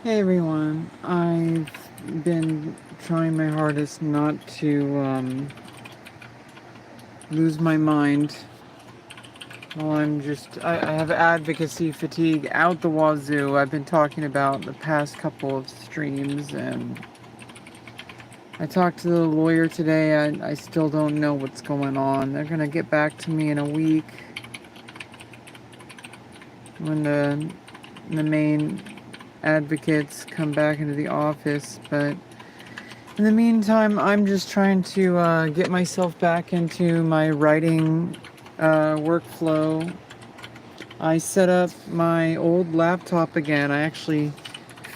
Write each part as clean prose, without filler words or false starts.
Hey everyone, I've been trying my hardest not to lose my mind while I have advocacy fatigue out the wazoo. I've been talking about the past couple of streams, and I talked to the lawyer today. I still don't know what's going on. They're gonna get back to me in a week when the main advocates come back into the office, but in the meantime, I'm just trying to get myself back into my writing workflow. I set up my old laptop again. I actually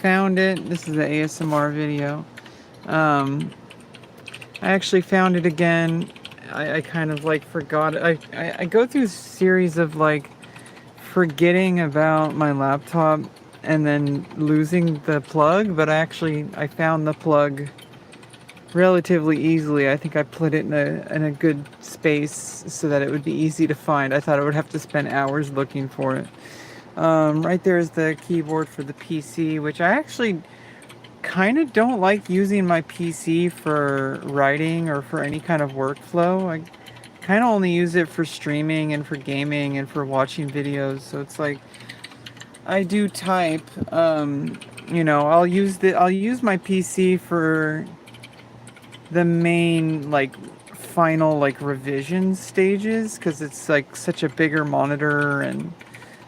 found it. This is the ASMR video. Um, I actually found it again. I kind of like forgot it. I go through a series of like forgetting about my laptop and then losing the plug, but I found the plug relatively easily. I think I put it in a good space so that it would be easy to find. I thought I would have to spend hours looking for it. Right there is the keyboard for the PC, which I actually kind of don't like using my PC for writing or for any kind of workflow. I kind of only use it for streaming and for gaming and for watching videos. So it's like I do type. I'll use my PC for the main like final like revision stages because it's like such a bigger monitor, and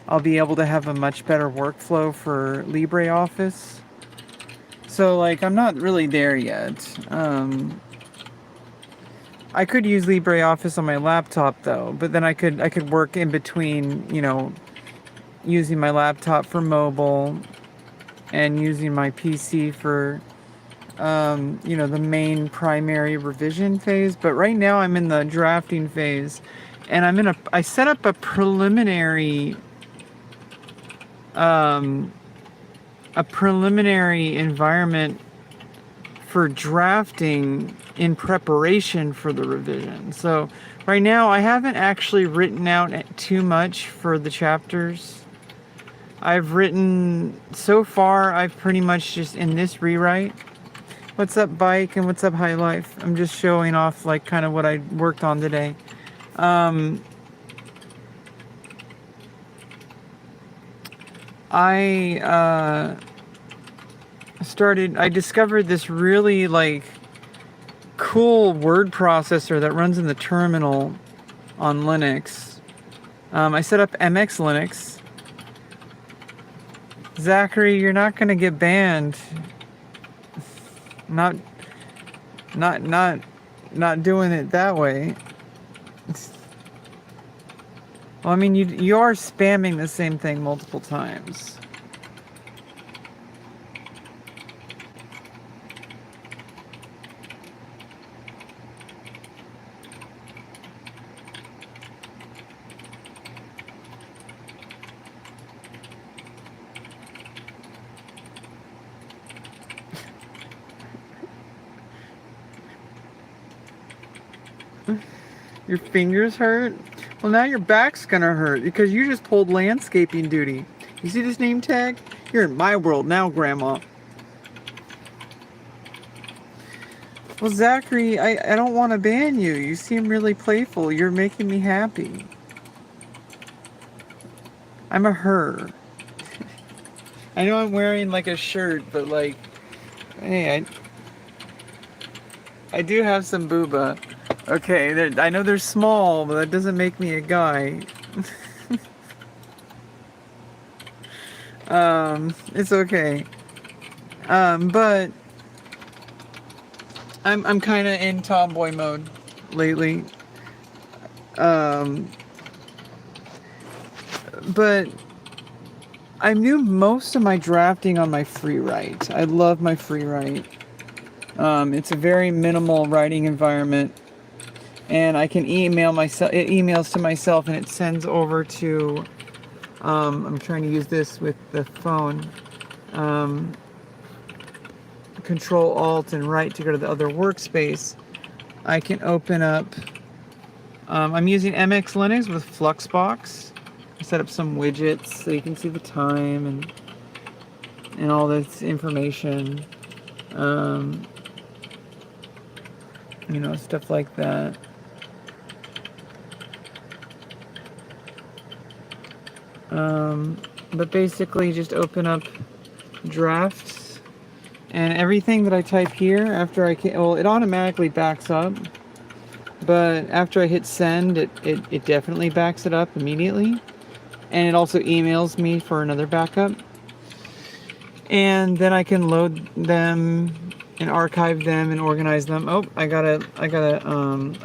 I'll be able to have a much better workflow for LibreOffice. So like I'm not really there yet. I could use LibreOffice on my laptop though, but then I could work in between, using my laptop for mobile and using my PC for the main primary revision phase. But right now I'm in the drafting phase, and I set up a preliminary environment for drafting in preparation for the revision. So right now I haven't actually written out too much for the chapters. So far I've pretty much just in this rewrite. What's up, Bike, and what's up, High Life? I'm just showing off, like, kind of what I worked on today. I discovered this really, like, cool word processor that runs in the terminal on Linux. I set up MX Linux. Zachary, you're not gonna get banned. Not doing it that way. Well, I mean, you are spamming the same thing multiple times. Your fingers hurt? Well, now your back's gonna hurt because you just pulled landscaping duty. You see this name tag? You're in my world now, Grandma. Well, Zachary, I don't want to ban you. You seem really playful. You're making me happy. I'm a her. I know I'm wearing like a shirt, but like, hey, I do have some booba. Okay, I know they're small, but that doesn't make me a guy. It's okay. But I'm kind of in tomboy mode lately. But I do most of my drafting on my free write. I love my free write. It's a very minimal writing environment, and I can email myself. It emails to myself, and it sends over to. I'm trying to use this with the phone. Control Alt and right to go to the other workspace. I can open up. I'm using MX Linux with Fluxbox. I set up some widgets so you can see the time, and and all this information. You know, stuff like that. But basically just open up drafts, and everything that I type here after well, it automatically backs up, but after I hit send, it definitely backs it up immediately, and it also emails me for another backup, and then I can load them and archive them and organize them. Oh, I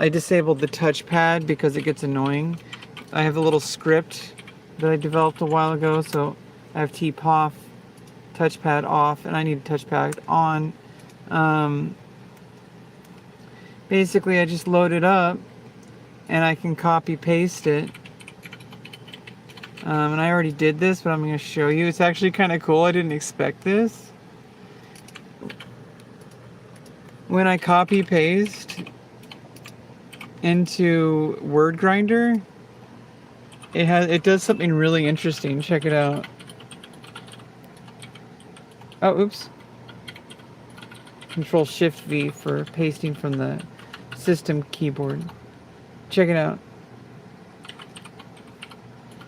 disabled the touchpad because it gets annoying. I have a little script that I developed a while ago, so I have TPOF, touchpad off, and I need touchpad on. Basically, I just load it up, and I can copy paste it. And I already did this, but I'm going to show you. It's actually kind of cool. I didn't expect this. When I copy paste into Word Grinder, it does something really interesting. Check it out. Oh, oops. Control Shift V for pasting from the system keyboard. Check it out.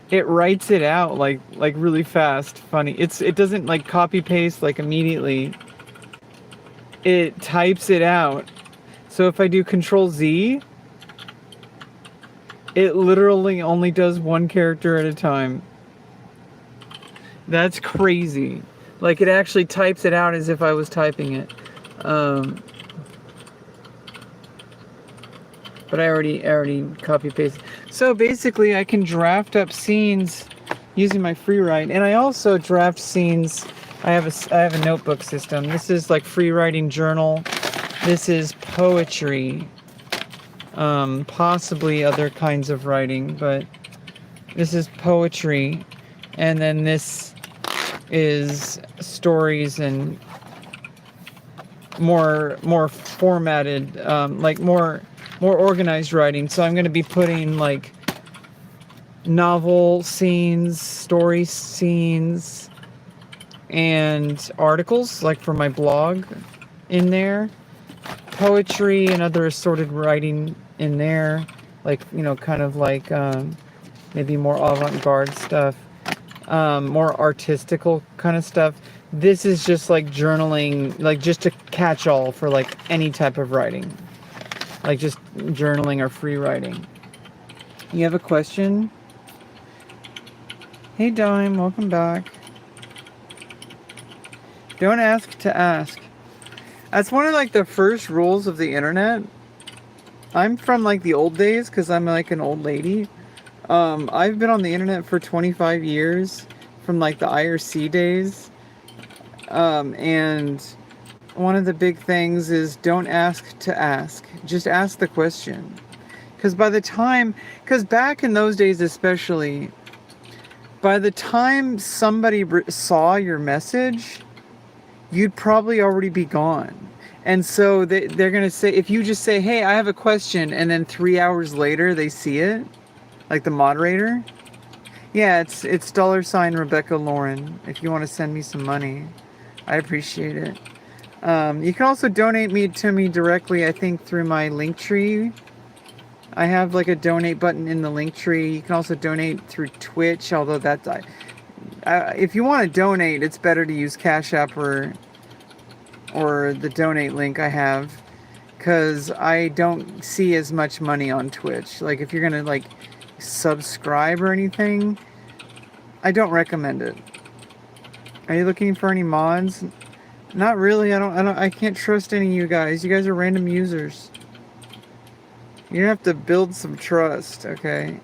It writes it out like really fast. Funny. It doesn't like copy paste like immediately. It types it out. So if I do Control Z, it literally only does one character at a time. That's crazy. Like, it actually types it out as if I was typing it. But I already copy pasted. So basically, I can draft up scenes using my free write, and I also draft scenes. I have a notebook system. This is like free writing journal. This is poetry. Possibly other kinds of writing, but this is poetry, and then this is stories and more formatted, like more organized writing. So I'm going to be putting like novel scenes, story scenes, and articles like for my blog in there, poetry and other assorted writing in there, like, you know, kind of like maybe more avant-garde stuff, more artistical kind of stuff. This is just like journaling, like just a catch-all for like any type of writing, like just journaling or free writing. You have a question? Hey Dime, welcome back. Don't ask to ask. That's one of like the first rules of the internet. I'm from like the old days because I'm like an old lady. I've been on the internet for 25 years, from like the IRC days. And one of the big things is don't ask to ask. Just ask the question. Because back in those days especially, by the time somebody saw your message, you'd probably already be gone. And so they're going to say, if you just say, hey, I have a question, and then 3 hours later they see it, like the moderator. Yeah, it's $Rebecca if you want to send me some money. I appreciate it. You can also donate to me directly, I think, through my Linktree. I have like a donate button in the Linktree. You can also donate through Twitch, although that's... if you want to donate, it's better to use Cash App or the donate link I have, because I don't see as much money on Twitch. Like, if you're gonna like subscribe or anything, I don't recommend it. Are you looking for any mods? Not really. I can't trust any of you guys. You guys are random users. You have to build some trust, okay?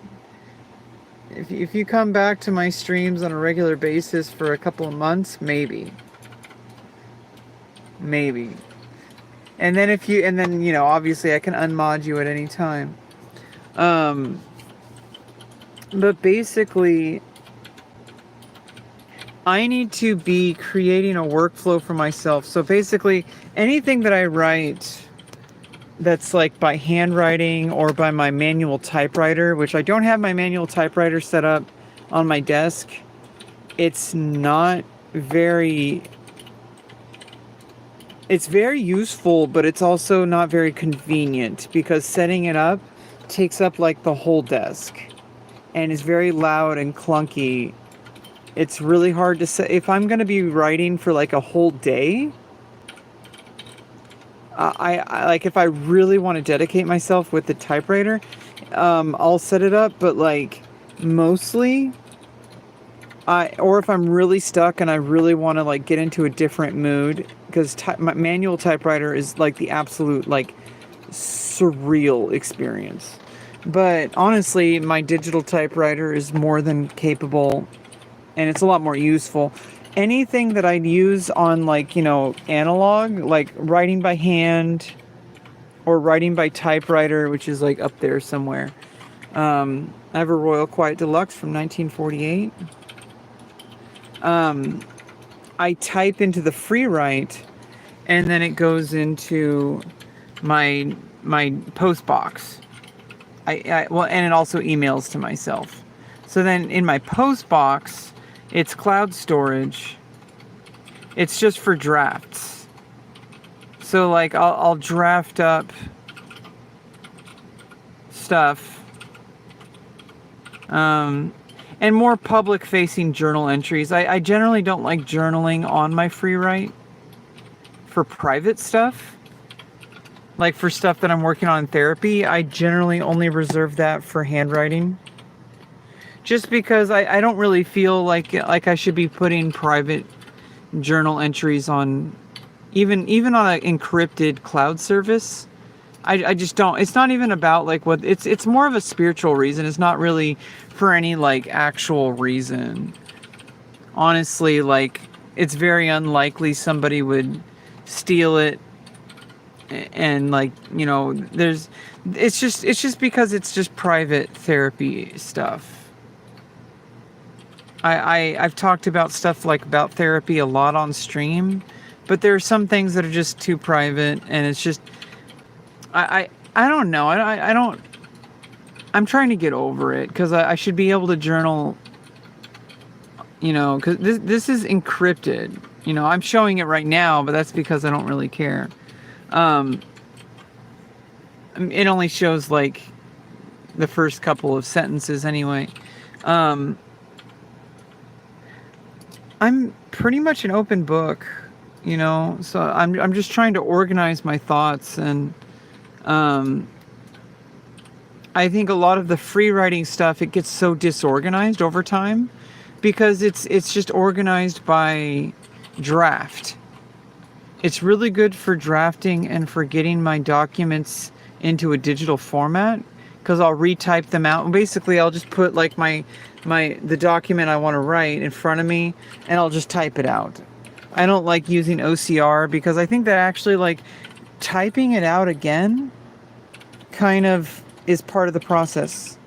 If you come back to my streams on a regular basis for a couple of months, maybe. And then you know, obviously I can unmod you at any time. But basically, I need to be creating a workflow for myself. So basically, anything that I write that's like by handwriting or by my manual typewriter, which I don't have my manual typewriter set up on my desk. It's not very useful, but it's also not very convenient because setting it up takes up like the whole desk and is very loud and clunky. It's really hard to set. If I'm going to be writing for like a whole day, I like if I really want to dedicate myself with the typewriter, I'll set it up, but like mostly or if I'm really stuck and I really want to like get into a different mood, because my manual typewriter is like the absolute like surreal experience. But honestly, my digital typewriter is more than capable, and it's a lot more useful. Anything that I'd use on like, analog, like writing by hand or writing by typewriter, which is like up there somewhere. I have a Royal Quiet Deluxe from 1948. I type into the free write, and then it goes into my post box. Well, and it also emails to myself. So then in my post box, it's cloud storage. It's just for drafts. So like I'll draft up stuff. And more public-facing journal entries. I generally don't like journaling on my free write for private stuff. Like for stuff that I'm working on in therapy, I generally only reserve that for handwriting. Just because I don't really feel like I should be putting private journal entries on, even on an encrypted cloud service. I just don't. It's not even about like what it's more of a spiritual reason. It's not really for any like actual reason. Honestly, like it's very unlikely somebody would steal it, and like it's just because it's just private therapy stuff. I've talked about stuff like about therapy a lot on stream, but there are some things that are just too private, and it's just I don't know. I don't. I'm trying to get over it because I should be able to journal. Because this is encrypted. I'm showing it right now, but that's because I don't really care. It only shows like the first couple of sentences anyway. I'm pretty much an open book, So I'm just trying to organize my thoughts, and I think a lot of the free writing stuff, it gets so disorganized over time because it's just organized by draft. It's really good for drafting and for getting my documents into a digital format, because I'll retype them out. And basically, I'll just put like the document I want to write in front of me, and I'll just type it out. I don't like using OCR because I think that actually like typing it out again kind of is part of the process.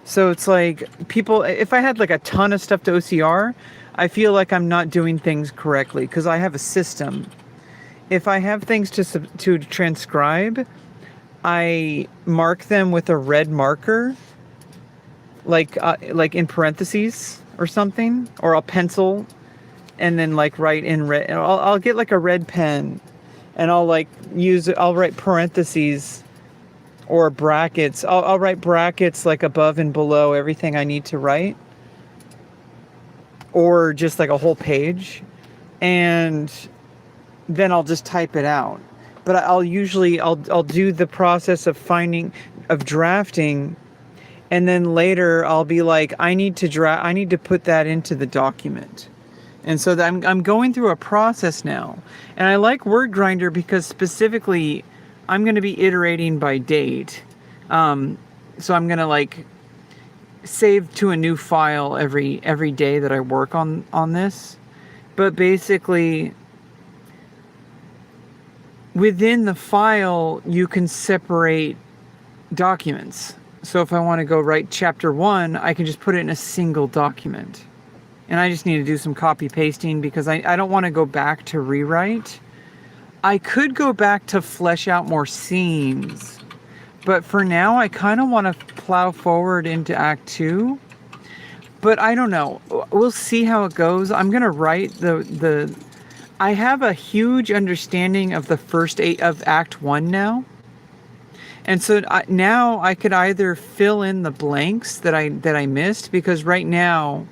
So it's like if I had like a ton of stuff to OCR, I feel like I'm not doing things correctly because I have a system. If I have things to transcribe, I mark them with a red marker, like in parentheses or something, or I'll pencil and then like write in red. I'll get like a red pen, and I'll like I'll write parentheses or brackets. I'll write brackets like above and below everything I need to write, or just like a whole page, and then I'll just type it out. But I'll do the process of drafting, and then later I'll be like, I need to put that into the document. And so I'm going through a process now. And I like Word Grinder because specifically I'm going to be iterating by date. So I'm going to like save to a new file every day that I work on this. But basically, within the file, you can separate documents. So if I want to go write chapter 1, I can just put it in a single document. And I just need to do some copy pasting because I don't want to go back to rewrite. I could go back to flesh out more scenes, but for now I kind of want to plow forward into Act 2. but I don't know. We'll see how it goes. I'm gonna write the. I have a huge understanding of the first 8 of Act 1 now. And so now I could either fill in the blanks that I missed, because right now,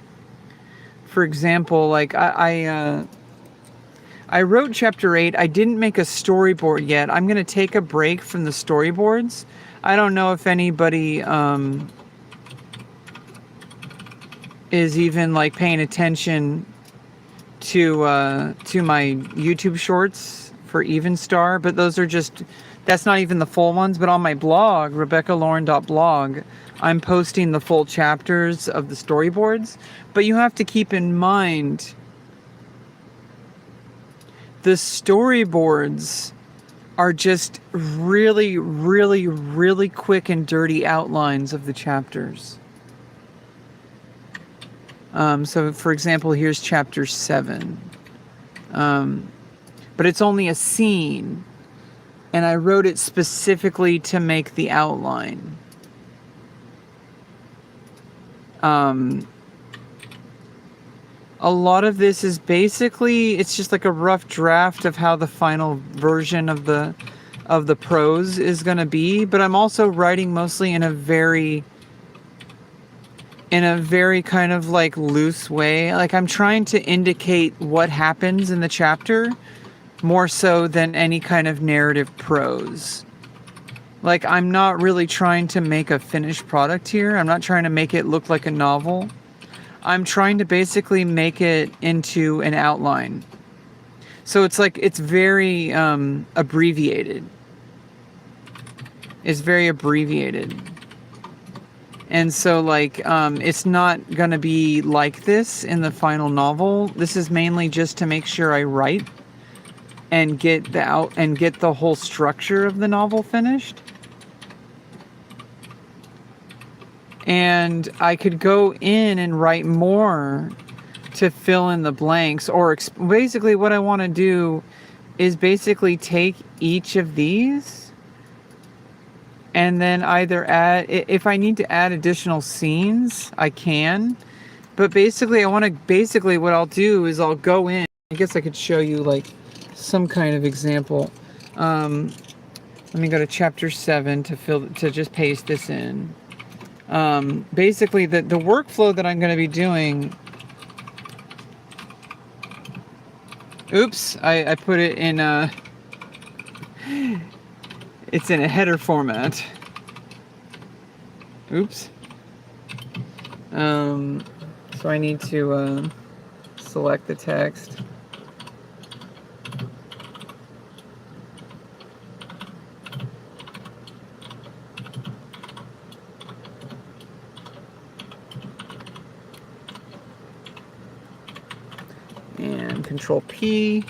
for example, like I wrote chapter 8. I didn't make a storyboard yet. I'm going to take a break from the storyboards. I don't know if anybody is even like paying attention to my YouTube shorts for Evenstar, but those are just, that's not even the full ones. But on my blog, rebeccaloran.blog, I'm posting the full chapters of the storyboards. But you have to keep in mind, the storyboards are just really, really, really quick and dirty outlines of the chapters. So for example, here's chapter 7. But it's only a scene, and I wrote it specifically to make the outline. A lot of this is basically, it's just like a rough draft of how the final version of the prose is going to be, but I'm also writing mostly in a very kind of like loose way. Like I'm trying to indicate what happens in the chapter more so than any kind of narrative prose. Like I'm not really trying to make a finished product here. I'm not trying to make it look like a novel. I'm trying to basically make it into an outline. So it's like, it's very abbreviated. It's very abbreviated. And so like, it's not gonna be like this in the final novel. This is mainly just to make sure I write and get the whole structure of the novel finished. And I could go in and write more to fill in the blanks, or basically what I want to do is basically take each of these and then either add, if I need to add additional scenes, I can. But basically what I'll do is I'll go in, I guess I could show you like some kind of example. Let me go to chapter 7 to just paste this in. Basically the workflow that I'm going to be doing, oops, I put it in it's in a header format. Oops. So I need to select the text. And Control P,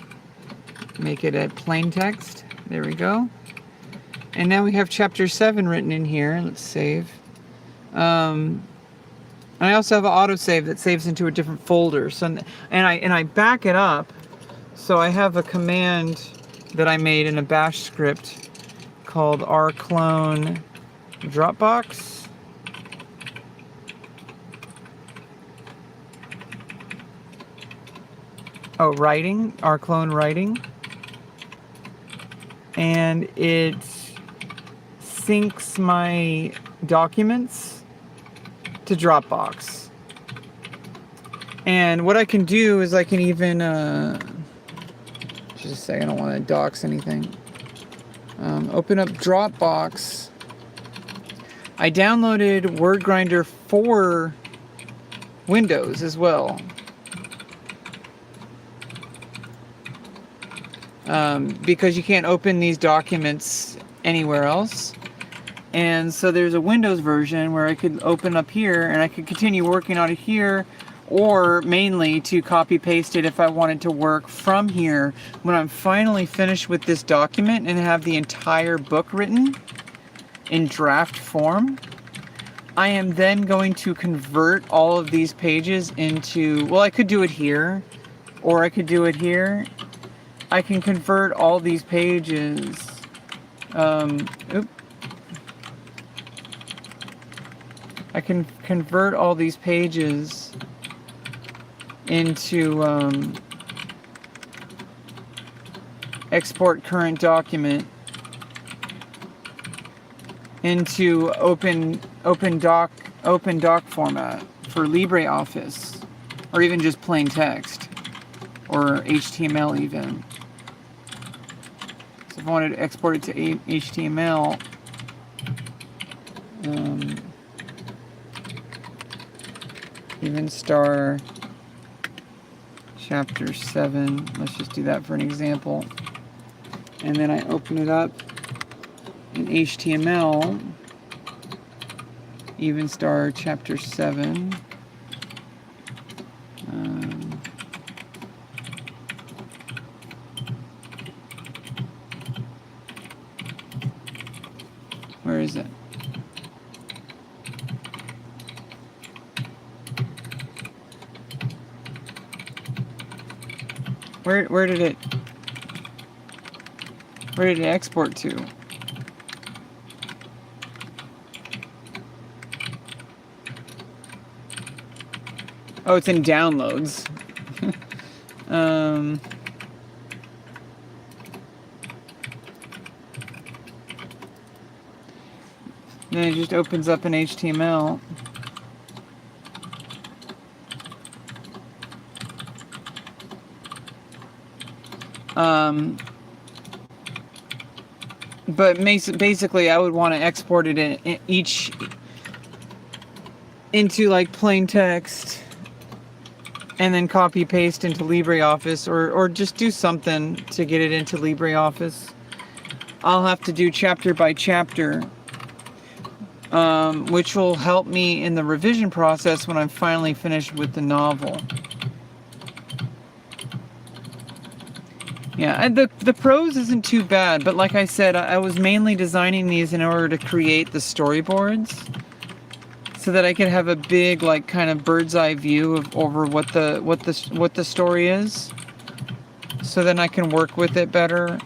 make it a plain text. There we go. And now we have chapter 7 written in here. Let's save. And I also have an autosave that saves into a different folder. So, and I back it up. So I have a command that I made in a bash script called rclone Dropbox. Oh, writing, rclone writing. And it syncs my documents to Dropbox. And what I can do is I can even, just a second, I don't want to dox anything. Open up Dropbox. I downloaded WordGrinder for Windows as well. Because you can't open these documents anywhere else. And so there's a Windows version where I could open up here and I could continue working on it here, or mainly to copy paste it if I wanted to work from here when I'm finally finished with this document and have the entire book written in draft form. I am then going to convert all of these pages into, well, I could do it here, or I could do it here. I can convert all these pages. I I can convert all these pages into export current document into open doc format for LibreOffice, or even just plain text, or HTML even. So if I wanted to export it to HTML, even star chapter 7, let's just do that for an example. And then I open it up in HTML, even star chapter 7. Where is it? Where did it export to? Oh, it's in downloads. Then it just opens up in HTML. But basically, I would want to export it into like plain text, and then copy paste into LibreOffice, or just do something to get it into LibreOffice. I'll have to do chapter by chapter, which will help me in the revision process when I'm finally finished with the novel. Yeah, the prose isn't too bad, but like I said, I was mainly designing these in order to create the storyboards, so that I could have a big, like, kind of bird's eye view of over what the story is, so then I can work with it better,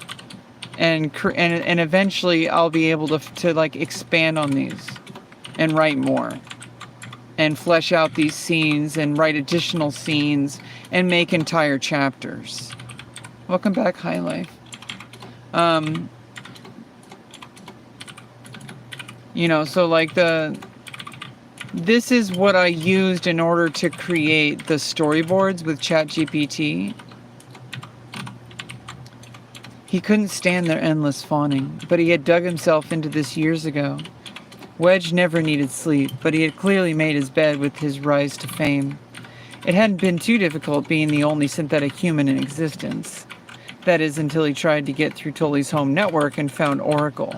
and eventually I'll be able to like expand on these and write more and flesh out these scenes and write additional scenes and make entire chapters. Welcome back, High Life. You know, so like this is what I used in order to create the storyboards with ChatGPT. He couldn't stand their endless fawning, but he had dug himself into this years ago. Wedge never needed sleep, but he had clearly made his bed with his rise to fame. It hadn't been too difficult being the only synthetic human in existence. That is, until he tried to get through Tully's home network and found Oracle.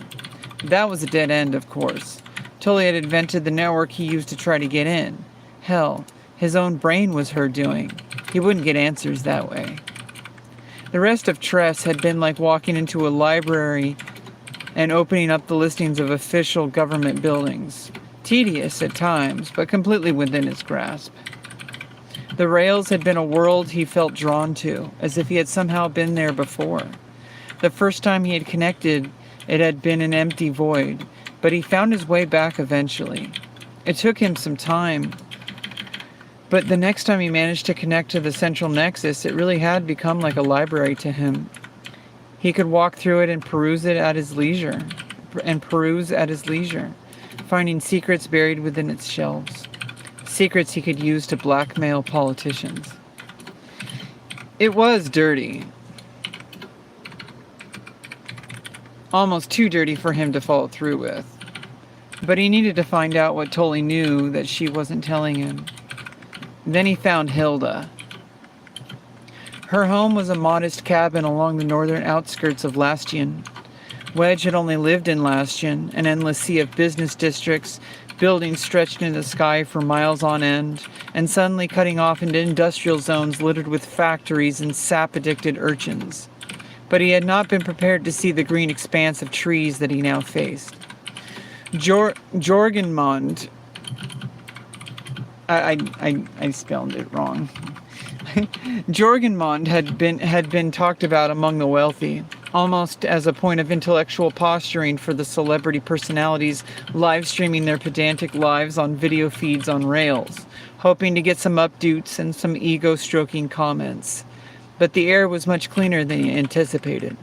That was a dead end, of course. Tully had invented the network he used to try to get in. Hell, his own brain was her doing. He wouldn't get answers that way. The rest of Tress had been like walking into a library and opening up the listings of official government buildings. Tedious at times, but completely within his grasp. The rails had been a world he felt drawn to, as if he had somehow been there before. The first time he had connected, it had been an empty void, but he found his way back eventually. It took him some time, but the next time he managed to connect to the central nexus, it really had become like a library to him. He could walk through it and peruse at his leisure, finding secrets buried within its shelves. Secrets he could use to blackmail politicians. It was dirty. Almost too dirty for him to follow through with. But he needed to find out what Tully knew that she wasn't telling him. Then he found Hilda. Her home was a modest cabin along the northern outskirts of Lastion. Wedge had only lived in Lastion, an endless sea of business districts, buildings stretched into the sky for miles on end, and suddenly cutting off into industrial zones littered with factories and sap-addicted urchins. But he had not been prepared to see the green expanse of trees that he now faced. Jorgenmond, I spelled it wrong. Jorgenmond had been talked about among the wealthy. almost as a point of intellectual posturing for the celebrity personalities live streaming their pedantic lives on video feeds on Rails, hoping to get some updates and some ego-stroking comments. But the air was much cleaner than he anticipated.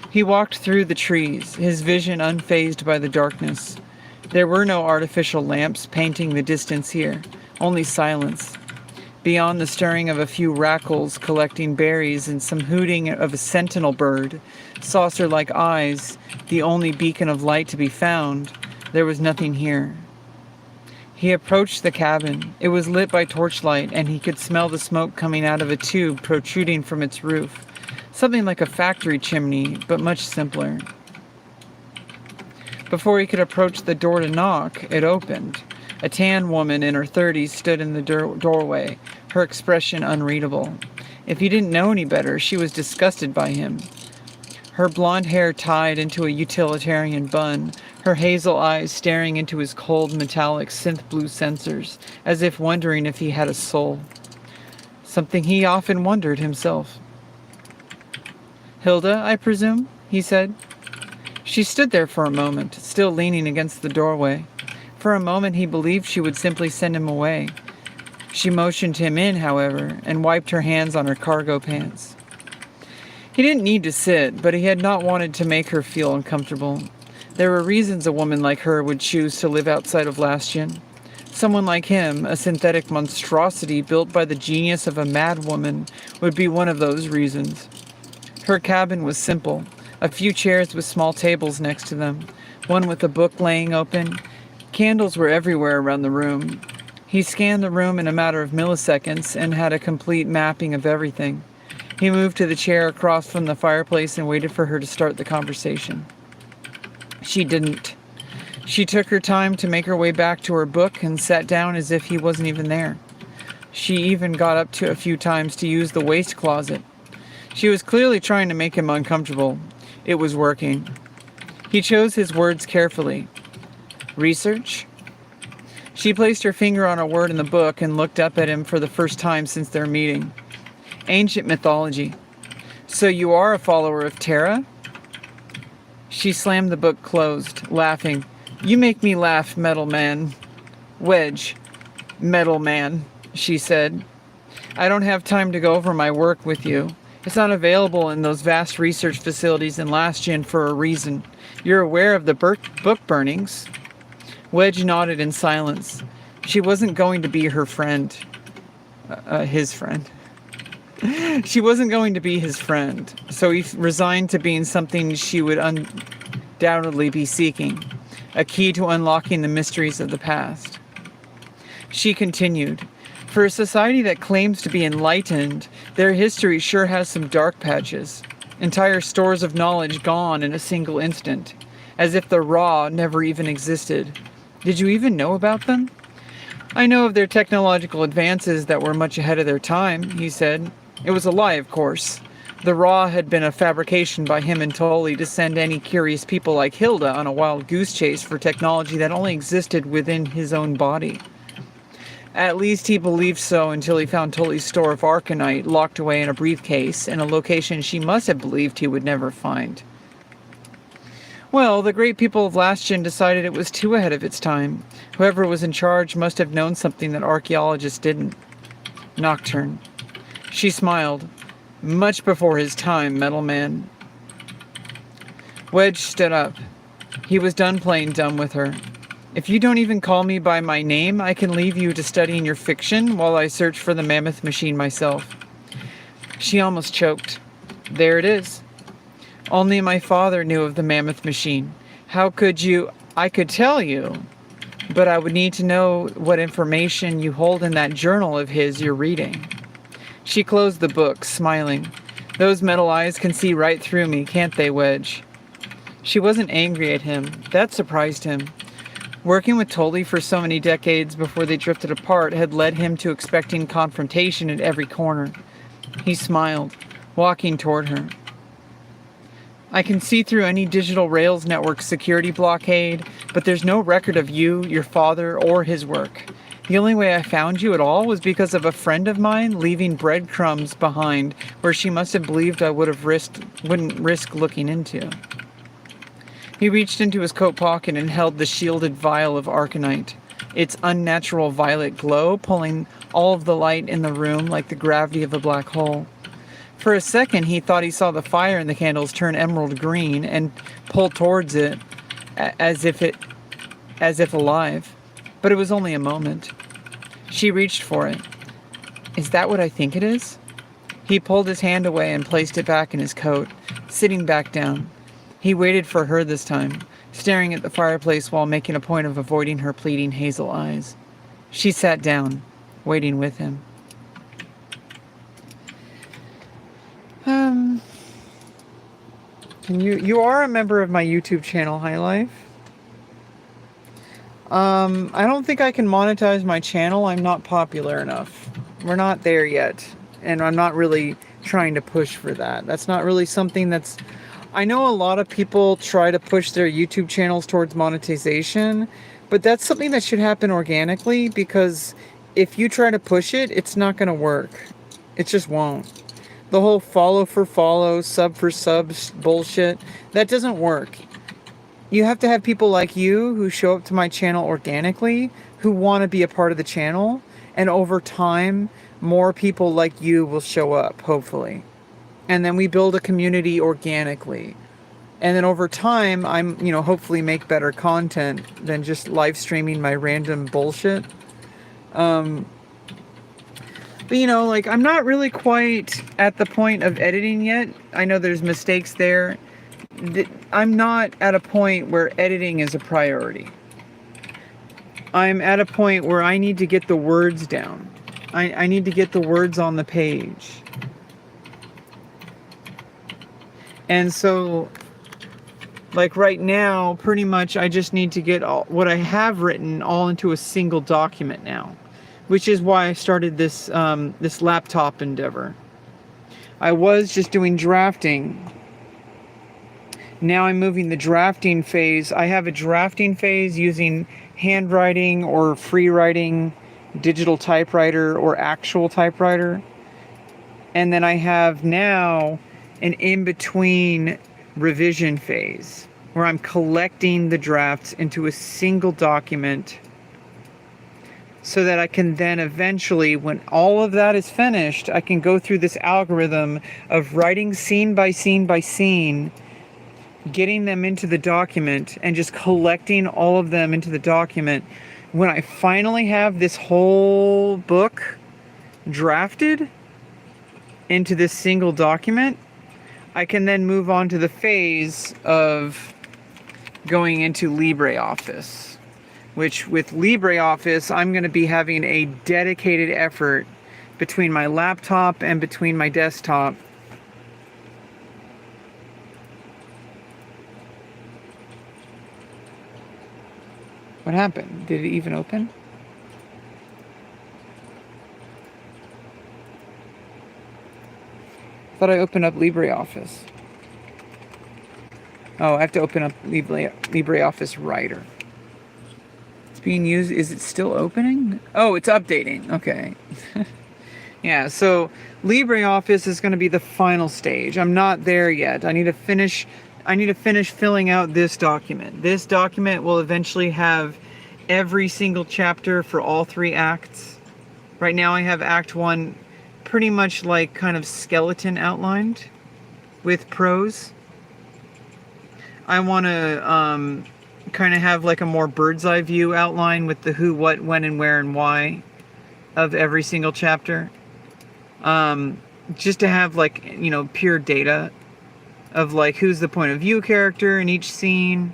He walked through the trees, his vision unfazed by the darkness. There were no artificial lamps painting the distance here, only silence. Beyond the stirring of a few rackles collecting berries and some hooting of a sentinel bird, saucer-like eyes, the only beacon of light to be found, there was nothing here. He approached the cabin. It was lit by torchlight, and he could smell the smoke coming out of a tube protruding from its roof. Something like a factory chimney, but much simpler. Before he could approach the door to knock, it opened. A tan woman in her 30s stood in the doorway, her expression unreadable. If he didn't know any better, she was disgusted by him. Her blonde hair tied into a utilitarian bun, her hazel eyes staring into his cold, metallic, synth-blue sensors, as if wondering if he had a soul. Something he often wondered himself. "Hilda, I presume?" he said. She stood there for a moment, still leaning against the doorway. For a moment he believed she would simply send him away. She motioned him in, however, and wiped her hands on her cargo pants. He didn't need to sit, but he had not wanted to make her feel uncomfortable. There were reasons a woman like her would choose to live outside of Lastien. Someone like him, a synthetic monstrosity built by the genius of a mad woman, would be one of those reasons. Her cabin was simple. A few chairs with small tables next to them, one with a book laying open. Candles were everywhere around the room. He scanned the room in a matter of milliseconds and had a complete mapping of everything. He moved to the chair across from the fireplace and waited for her to start the conversation. She didn't. She took her time to make her way back to her book and sat down as if he wasn't even there. She even got up to a few times to use the waste closet. She was clearly trying to make him uncomfortable. It was working. He chose his words carefully. Research? She placed her finger on a word in the book and looked up at him for the first time since their meeting. Ancient mythology. So you are a follower of Terra? She slammed the book closed, laughing. You make me laugh, metal man. Wedge. Metal man, she said. I don't have time to go over my work with you. It's not available in those vast research facilities in Lastien for a reason. You're aware of the book burnings? Wedge nodded in silence. She wasn't going to be her friend. His friend. She wasn't going to be his friend, so he resigned to being something she would undoubtedly be seeking, a key to unlocking the mysteries of the past. She continued. For a society that claims to be enlightened, their history sure has some dark patches. Entire stores of knowledge gone in a single instant, as if the raw never even existed. Did you even know about them? I know of their technological advances that were much ahead of their time, he said. It was a lie, of course. The raw had been a fabrication by him and Tully to send any curious people like Hilda on a wild goose chase for technology that only existed within his own body. At least he believed so until he found Tully's store of Arcanite locked away in a briefcase in a location she must have believed he would never find. Well, the great people of Lastien decided it was too ahead of its time. Whoever was in charge must have known something that archaeologists didn't. Nocturne. She smiled. Much before his time, metal man. Wedge stood up. He was done playing dumb with her. If you don't even call me by my name, I can leave you to studying your fiction while I search for the mammoth machine myself. She almost choked. There it is. Only my father knew of the mammoth machine. How could you? I could tell you, but I would need to know what information you hold in that journal of his you're reading. She closed the book, smiling. Those metal eyes can see right through me, can't they, Wedge? She wasn't angry at him. That surprised him. Working with Tully for so many decades before they drifted apart had led him to expecting confrontation at every corner. He smiled, walking toward her. I can see through any digital Rails network security blockade, but there's no record of you, your father, or his work. The only way I found you at all was because of a friend of mine leaving breadcrumbs behind where she must have believed I wouldn't risk looking into. He reached into his coat pocket and held the shielded vial of arcanite, its unnatural violet glow pulling all of the light in the room like the gravity of a black hole. For a second, he thought he saw the fire in the candles turn emerald green and pull towards it as if alive. But it was only a moment. She reached for it. Is that what I think it is? He pulled his hand away and placed it back in his coat, sitting back down. He waited for her this time, staring at the fireplace while making a point of avoiding her pleading hazel eyes. She sat down, waiting with him. You are a member of my YouTube channel, High Life. I don't think I can monetize my channel. I'm not popular enough. We're not there yet. And I'm not really trying to push for that. That's not really something that's... I know a lot of people try to push their YouTube channels towards monetization, but that's something that should happen organically, because if you try to push it, it's not going to work. It just won't. The whole follow for follow, sub for subs bullshit, that doesn't work. You have to have people like you who show up to my channel organically, who want to be a part of the channel, and over time, more people like you will show up, hopefully. And then we build a community organically. And then over time, I'm, hopefully make better content than just live streaming my random bullshit. But, I'm not really quite at the point of editing yet. I know there's mistakes there. I'm not at a point where editing is a priority. I'm at a point where I need to get the words down. I need to get the words on the page. And so, like right now, pretty much I just need to get what I have written all into a single document now. Which is why I started this this laptop endeavor. I was just doing drafting. Now I'm moving the drafting phase. I have a drafting phase using handwriting or free writing, digital typewriter or actual typewriter. And then I have now an in-between revision phase where I'm collecting the drafts into a single document, so that I can then eventually, when all of that is finished, I can go through this algorithm of writing scene by scene by scene, getting them into the document, and just collecting all of them into the document. When I finally have this whole book drafted into this single document, I can then move on to the phase of going into LibreOffice. Which with LibreOffice, I'm going to be having a dedicated effort between my laptop and between my desktop. What happened? Did it even open? I thought I opened up LibreOffice. Oh, I have to open up LibreOffice Writer. Being used. Is it still opening? Oh, it's updating. Okay. Yeah, so LibreOffice is going to be the final stage. I'm not there yet. I need to finish filling out this document. This document will eventually have every single chapter for all 3 acts. Right now I have Act 1 pretty much like kind of skeleton outlined with prose. I want to kind of have like a more bird's eye view outline with the who, what, when, and where, and why of every single chapter. Just to have like, pure data of like who's the point of view character in each scene.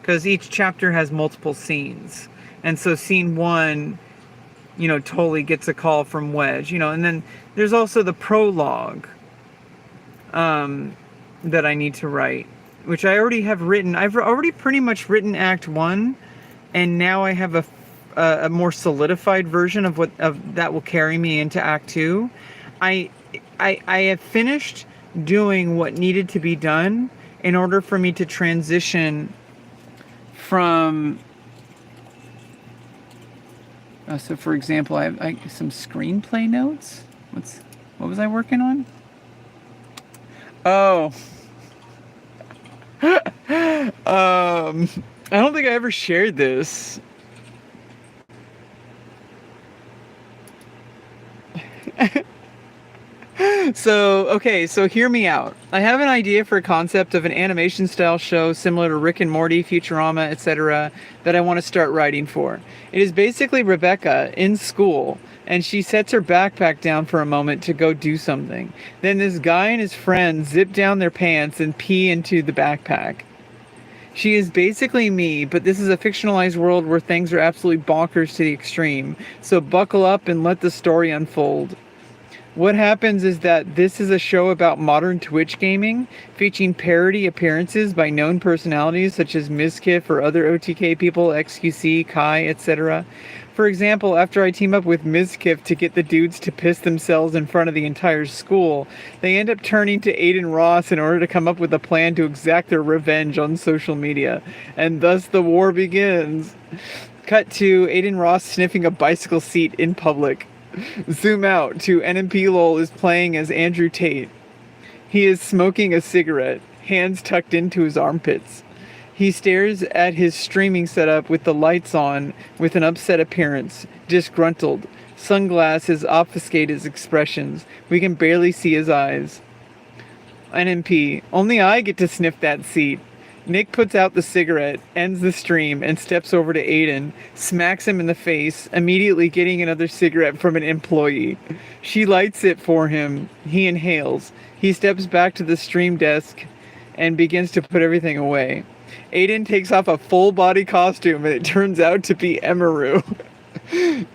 Because each chapter has multiple scenes. And so scene 1, totally gets a call from Wedge. And then there's also the prologue that I need to write, which I already have written. I've already pretty much written Act 1, and now I have a more solidified version of that will carry me into Act 2. I have finished doing what needed to be done in order for me to transition from So for example, I have some screenplay notes. What was I working on? Oh, I don't think I ever shared this. So hear me out. I have an idea for a concept of an animation style show similar to Rick and Morty, Futurama, etc. that I want to start writing for. It is basically Rebecca in school, and she sets her backpack down for a moment to go do something. Then this guy and his friend zip down their pants and pee into the backpack. She is basically me, but this is a fictionalized world where things are absolutely bonkers to the extreme. So buckle up and let the story unfold. What happens is that this is a show about modern Twitch gaming, featuring parody appearances by known personalities such as Mizkif or other OTK people, XQC, Kai, etc. For example, after I team up with Mizkif to get the dudes to piss themselves in front of the entire school, they end up turning to Aiden Ross in order to come up with a plan to exact their revenge on social media. And thus the war begins. Cut to Aiden Ross sniffing a bicycle seat in public. Zoom out to NMP LOL is playing as Andrew Tate. He is smoking a cigarette, hands tucked into his armpits. He stares at his streaming setup with the lights on with an upset appearance, disgruntled. Sunglasses obfuscate his expressions. We can barely see his eyes. NMP, only I get to sniff that seat. Nick puts out the cigarette, ends the stream, and steps over to Aiden, smacks him in the face, immediately getting another cigarette from an employee. She lights it for him. He inhales. He steps back to the stream desk and begins to put everything away. Aiden takes off a full body costume and it turns out to be Emaru.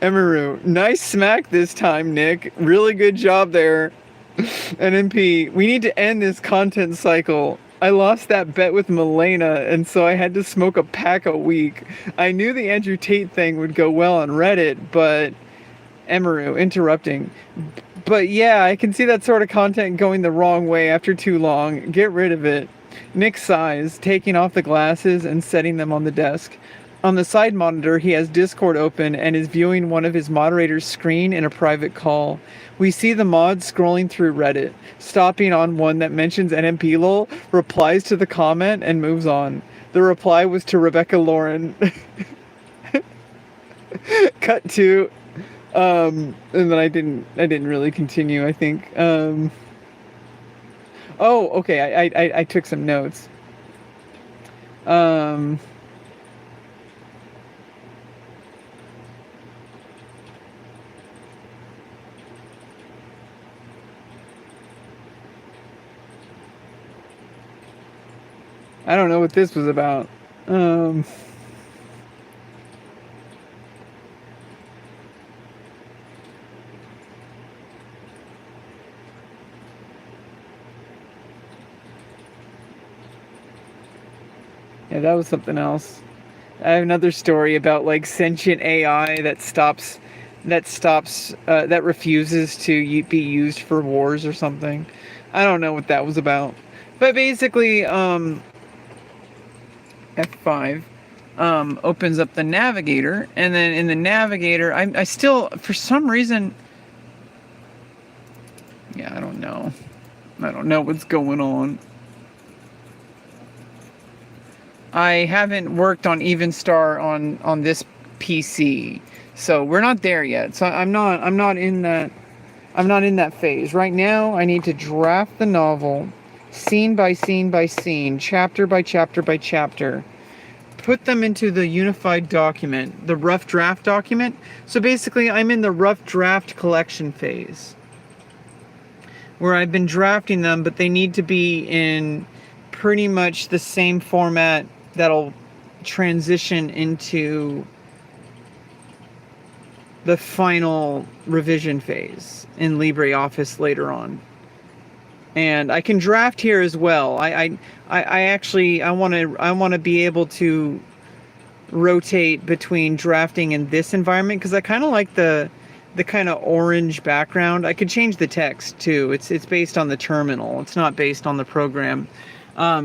Emaru, nice smack this time, Nick. Really good job there. NMP, we need to end this content cycle. I lost that bet with Milena, and so I had to smoke a pack a week. I knew the Andrew Tate thing would go well on Reddit, but... Emaru, interrupting. But yeah, I can see that sort of content going the wrong way after too long. Get rid of it. Nick sighs, taking off the glasses and setting them on the desk. On the side monitor, he has Discord open and is viewing one of his moderators' screen in a private call. We see the mod scrolling through Reddit, stopping on one that mentions NMPLOL, replies to the comment, and moves on. The reply was to Rebeccaloran. Cut to... and then I didn't really continue, I think. Oh, okay, I took some notes. I don't know what this was about. Yeah, that was something else. I have another story about like sentient AI that refuses to be used for wars or something. I don't know what that was about. But basically, F5 opens up the navigator, and then in the navigator, I still, for some reason, yeah, I don't know what's going on. I haven't worked on Evenstar on this PC, so we're not there yet. So I'm not in that phase right now. I need to draft the novel, scene by scene by scene, chapter by chapter by chapter, put them into the unified document, the rough draft document. So basically, I'm in the rough draft collection phase, where I've been drafting them, but they need to be in pretty much the same format that'll transition into the final revision phase in LibreOffice later on. And I can draft here as well. I want to be able to rotate between drafting in this environment because I kind of like the kind of orange background. I could change the text too. It's based on the terminal. It's not based on the program.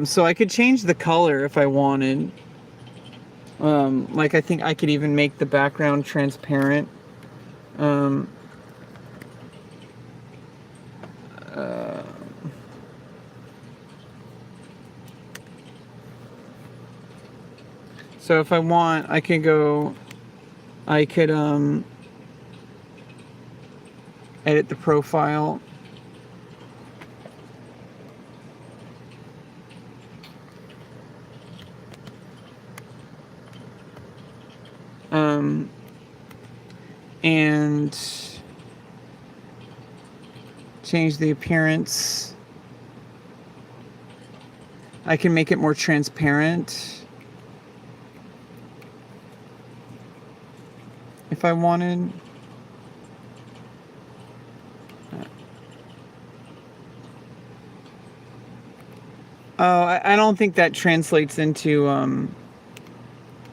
So I could change the color if I wanted. Like I think I could even make the background transparent. Um, uh, so if I want, I could edit the profile. And change the appearance. I can make it more transparent if I wanted. Oh, I don't think that translates into,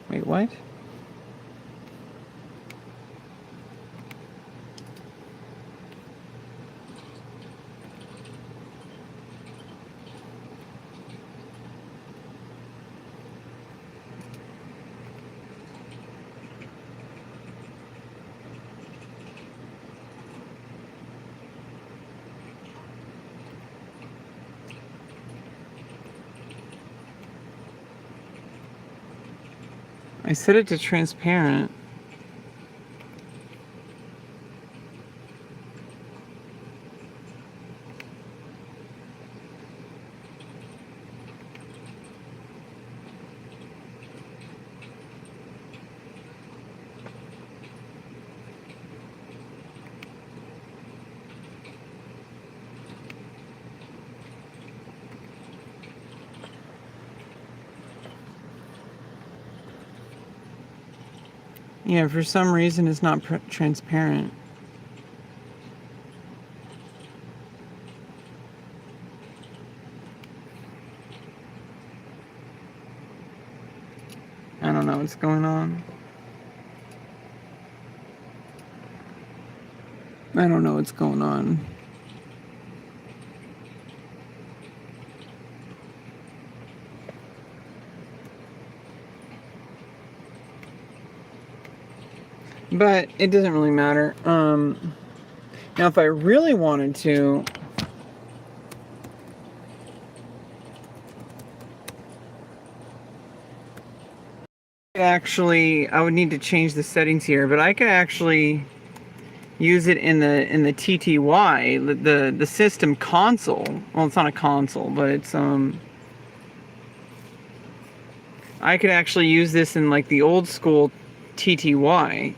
wait, what? I set it to transparent. Yeah, for some reason it's not transparent. I don't know what's going on. I don't know what's going on. But it doesn't really matter. Now if I really wanted to, actually, I would need to change the settings here, but I could actually use it in the TTY, the system console. Well, it's not a console, but it's I could actually use this in like the old school TTY.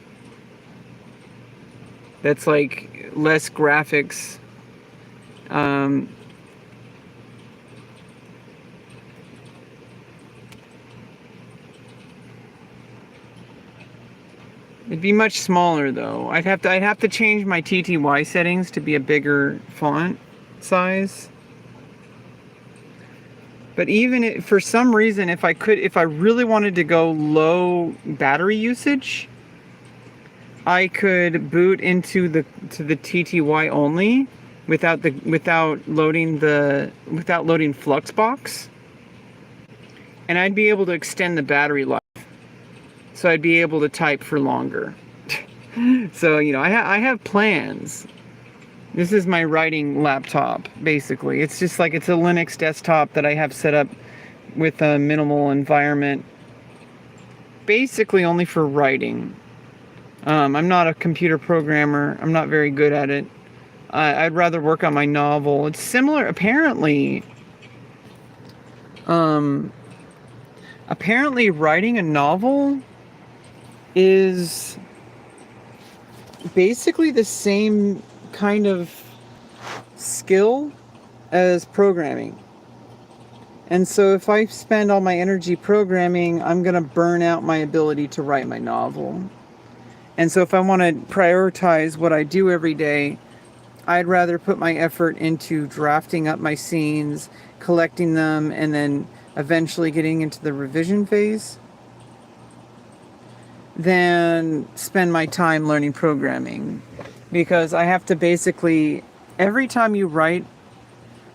That's like less graphics. It'd be much smaller though. I'd have to change my TTY settings to be a bigger font size. But even for some reason, if I really wanted to go low battery usage, I could boot into the TTY only without loading Fluxbox, and I'd be able to extend the battery life. So I'd be able to type for longer. So, you know, I have plans. This is my writing laptop, basically. It's just like, it's a Linux desktop that I have set up with a minimal environment, basically only for writing. I'm not a computer programmer. I'm not very good at it. I'd rather work on my novel. It's similar, apparently. Apparently writing a novel is basically the same kind of skill as programming. And so if I spend all my energy programming, I'm going to burn out my ability to write my novel. And so if I want to prioritize what I do every day, I'd rather put my effort into drafting up my scenes, collecting them, and then eventually getting into the revision phase, than spend my time learning programming. Because I have to basically, every time you write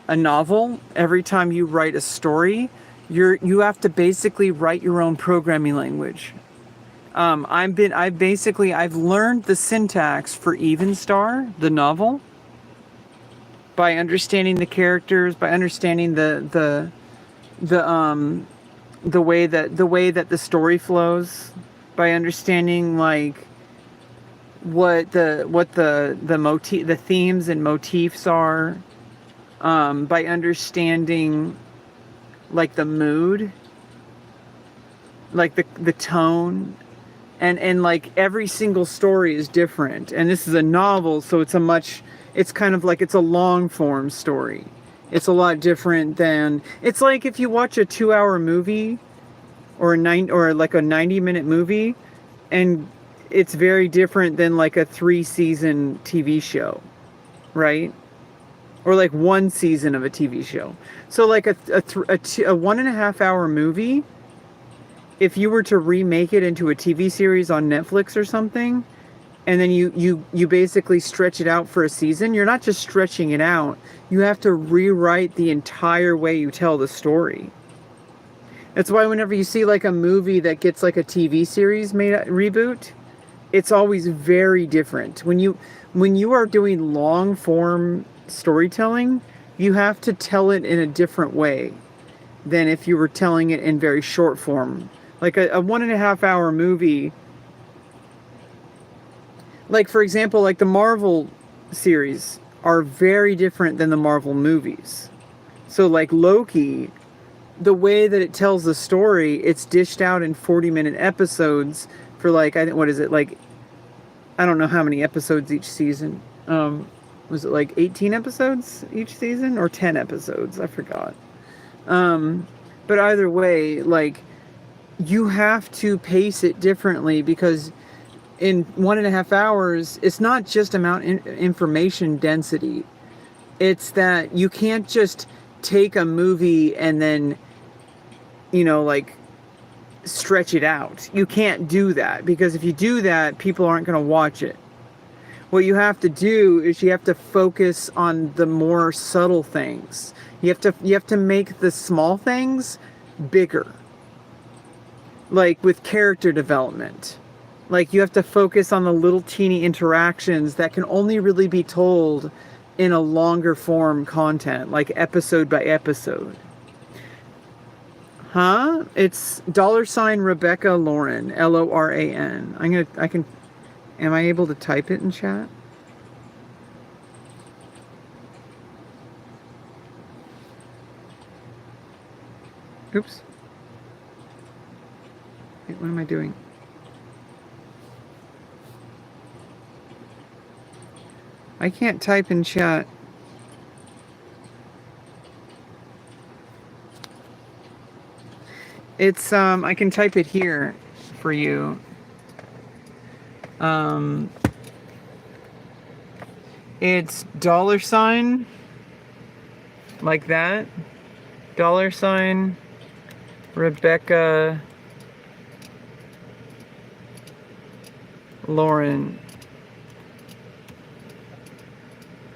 a novel, every time you write a story, You have to basically write your own programming language. I've learned the syntax for Even Star, the novel, by understanding the characters, by understanding the way that the story flows, by understanding like the themes and motifs are, by understanding like the mood, like the tone, and like every single story is different. And this is a novel, so it's kind of like it's a long form story. It's a lot different than, it's like if you watch a 2-hour movie or like a 90-minute movie, and it's very different than like a 3-season TV show, right? Or like 1 season of a TV show. So like a 1.5-hour movie, if you were to remake it into a TV series on Netflix or something, and then you basically stretch it out for a season, you're not just stretching it out, you have to rewrite the entire way you tell the story. That's why whenever you see like a movie that gets like a TV series reboot, it's always very different. When you are doing long form storytelling, you have to tell it in a different way than if you were telling it in very short form. Like a 1.5-hour movie, like for example, like the Marvel series are very different than the Marvel movies. So like Loki, the way that it tells the story, it's dished out in 40-minute episodes for like, I think, what is it, like, I don't know how many episodes each season. Was it like 18 episodes each season or 10 episodes? I forgot. But either way, like, you have to pace it differently, because in 1.5 hours, it's not just information density. It's that you can't just take a movie and then, like stretch it out. You can't do that, because if you do that, people aren't going to watch it. What you have to do is you have to focus on the more subtle things. You have to make the small things bigger. Like with character development. Like you have to focus on the little teeny interactions that can only really be told in a longer form content, like episode by episode. Huh? It's $Rebecca Lauran, Loran. Am I able to type it in chat? Oops. Wait, what am I doing? I can't type in chat. It's, I can type it here for you. It's $, like that, $Rebecca Lauran,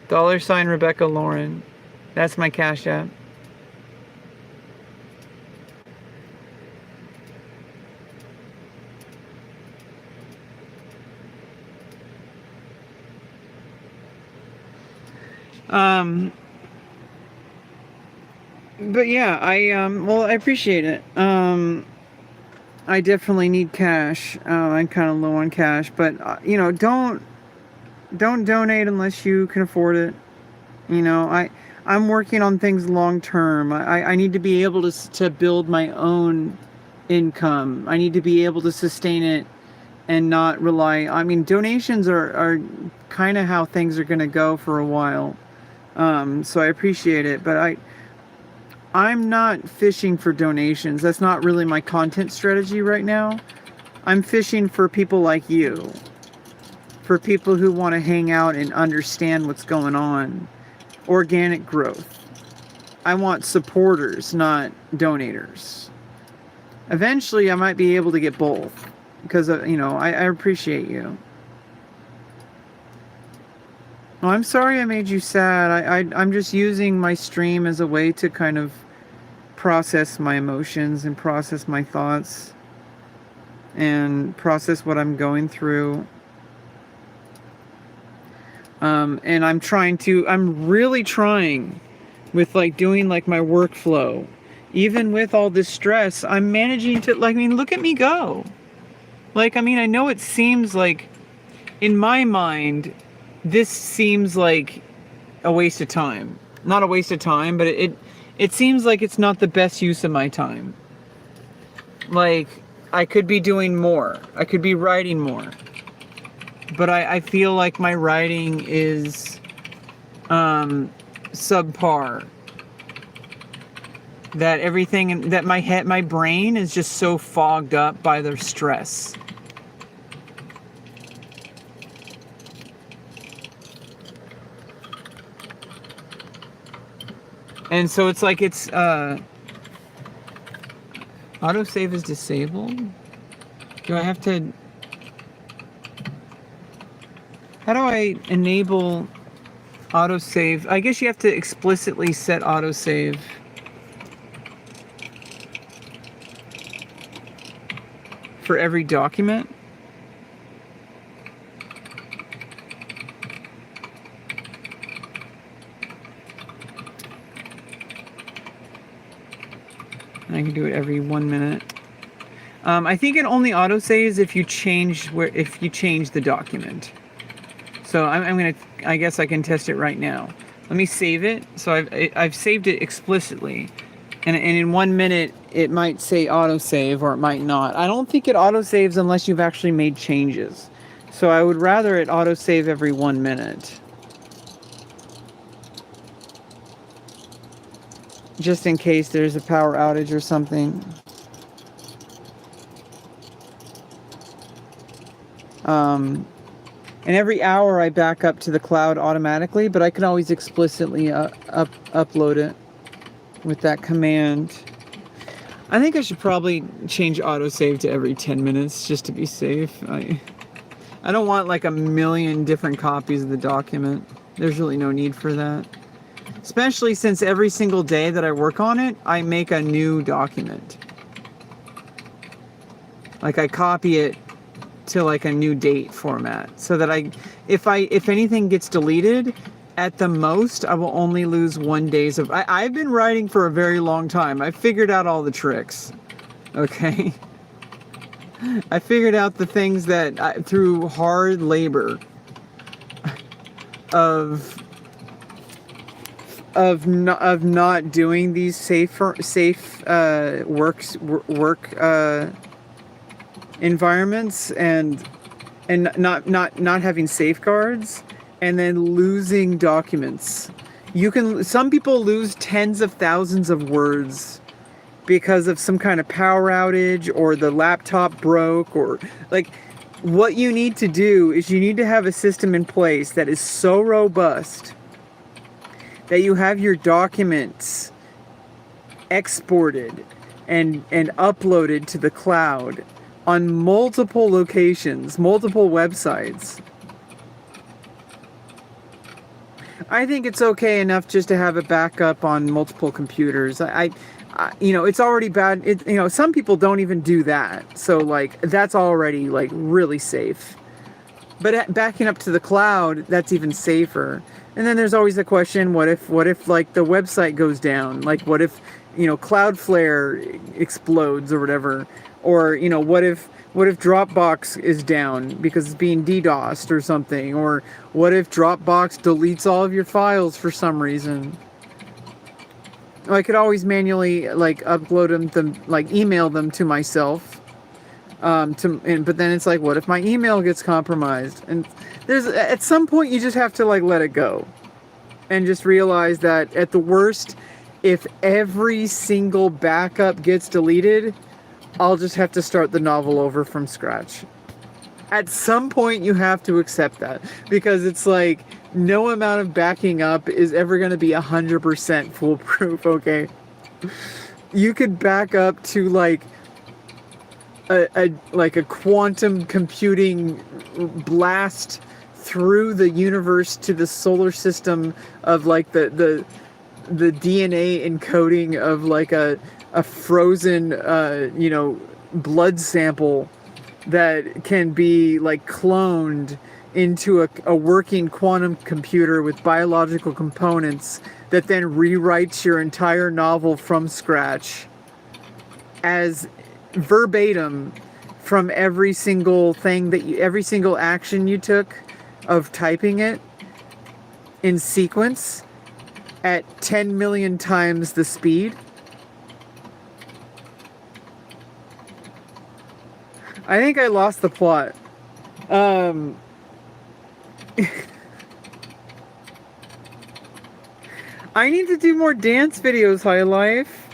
$Rebecca Lauran. That's my Cash App. But yeah, I appreciate it. I definitely need cash. I'm kind of low on cash, but don't donate unless you can afford it. I'm working on things long term. I need to be able to build my own income. I need to be able to sustain it and not rely. I mean, donations are kind of how things are going to go for a while. So I appreciate it, but I'm not fishing for donations. That's not really my content strategy right now. I'm fishing for people like you. For people who want to hang out and understand what's going on. Organic growth. I want supporters, not donators. Eventually, I might be able to get both. Because, I appreciate you. Well, I'm sorry I made you sad. I'm just using my stream as a way to kind of process my emotions and process my thoughts and process what I'm going through. And I'm really trying with like doing like my workflow. Even with all this stress, I'm managing to, like, I mean, look at me go. Like, I mean, I know it seems like, in my mind, this seems like a waste of time. Not a waste of time, but it seems like it's not the best use of my time. Like, I could be doing more. I could be writing more. But I feel like my writing is subpar. That everything, that my brain is just so fogged up by the stress. And so it's like it's autosave is disabled. Do I have to? How do I enable autosave? I guess you have to explicitly set autosave. For every document. And I can do it every 1 minute. I think it only autosaves if you change the document. So I guess I can test it right now. Let me save it. So I've saved it explicitly. And in 1 minute, it might say autosave or it might not. I don't think it autosaves unless you've actually made changes. So I would rather it autosave every 1 minute. Just in case there's a power outage or something. And every hour I back up to the cloud automatically, but I can always explicitly upload it with that command. I think I should probably change autosave to every 10 minutes just to be safe. I don't want like a million different copies of the document. There's really no need for that. Especially since every single day that I work on it, I make a new document. Like I copy it to like a new date format so that if anything gets deleted, at the most, I will only lose 1 day of... I've been writing for a very long time. I figured out all the tricks. Okay? I figured out the things that, through hard labor, of not doing these safe work environments and not having safeguards. And then losing documents. Some people lose tens of thousands of words because of some kind of power outage or the laptop broke or like what you need to do is you need to have a system in place that is so robust that you have your documents exported and uploaded to the cloud on multiple locations, multiple websites. I think it's okay enough just to have a backup on multiple computers. It's already bad. Some people don't even do that. So like, that's already like really safe. But backing up to the cloud, that's even safer. And then there's always the question, what if like the website goes down? Like what if, Cloudflare explodes or whatever? Or, what if Dropbox is down because it's being DDoSed or something? Or what if Dropbox deletes all of your files for some reason? I could always manually like upload them, like email them to myself. But then it's like, what if my email gets compromised? And at some point you just have to like let it go. And just realize that at the worst, if every single backup gets deleted, I'll just have to start the novel over from scratch. At some point, you have to accept that. Because it's like, no amount of backing up is ever going to be 100% foolproof, okay? You could back up to like a quantum computing blast through the universe to the solar system of like the the DNA encoding of like a frozen, blood sample that can be like cloned into a working quantum computer with biological components that then rewrites your entire novel from scratch as verbatim from every single thing every single action you took of typing it in sequence at 10 million times the speed. I think I lost the plot. I need to do more dance videos, High Life.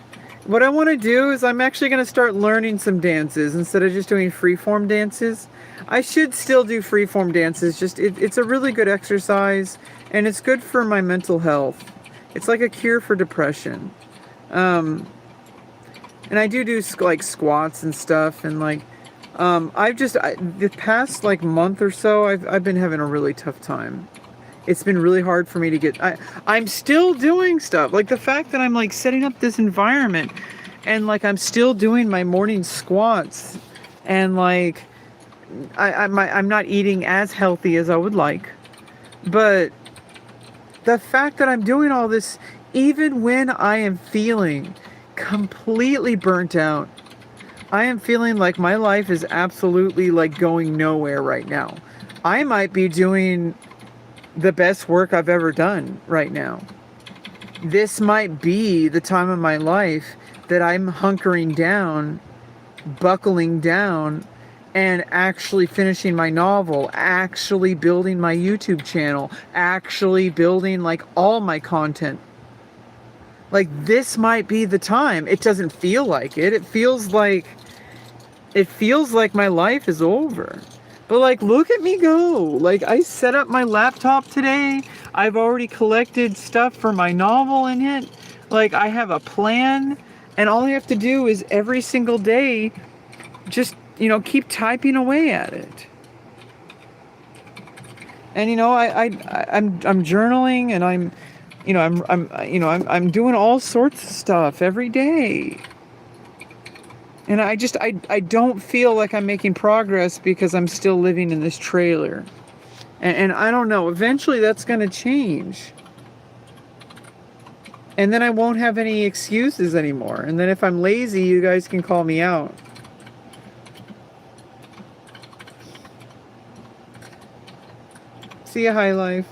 What I want to do is I'm actually going to start learning some dances instead of just doing freeform dances. I should still do freeform dances, just it's a really good exercise and it's good for my mental health. It's like a cure for depression. And I do like squats and stuff, and like the past like month or so I've been having a really tough time. It's been really hard for me to get I'm still doing stuff. Like the fact that I'm like setting up this environment and like I'm still doing my morning squats, and like I'm not eating as healthy as I would like. But the fact that I'm doing all this even when I am feeling completely burnt out, I am feeling like my life is absolutely like going nowhere right now. I might be doing the best work I've ever done right now. This might be the time of my life that I'm hunkering down, buckling down, and actually finishing my novel, actually building my YouTube channel, actually building like all my content. Like this might be the time. It doesn't feel like it. It feels like my life is over. But like, look at me go. Like I set up my laptop today. I've already collected stuff for my novel in it. Like I have a plan, and all I have to do is every single day just, keep typing away at it. And I'm journaling, and I'm doing all sorts of stuff every day. And I don't feel like I'm making progress because I'm still living in this trailer. And I don't know, eventually that's going to change. And then I won't have any excuses anymore. And then if I'm lazy, you guys can call me out. See ya, High Life.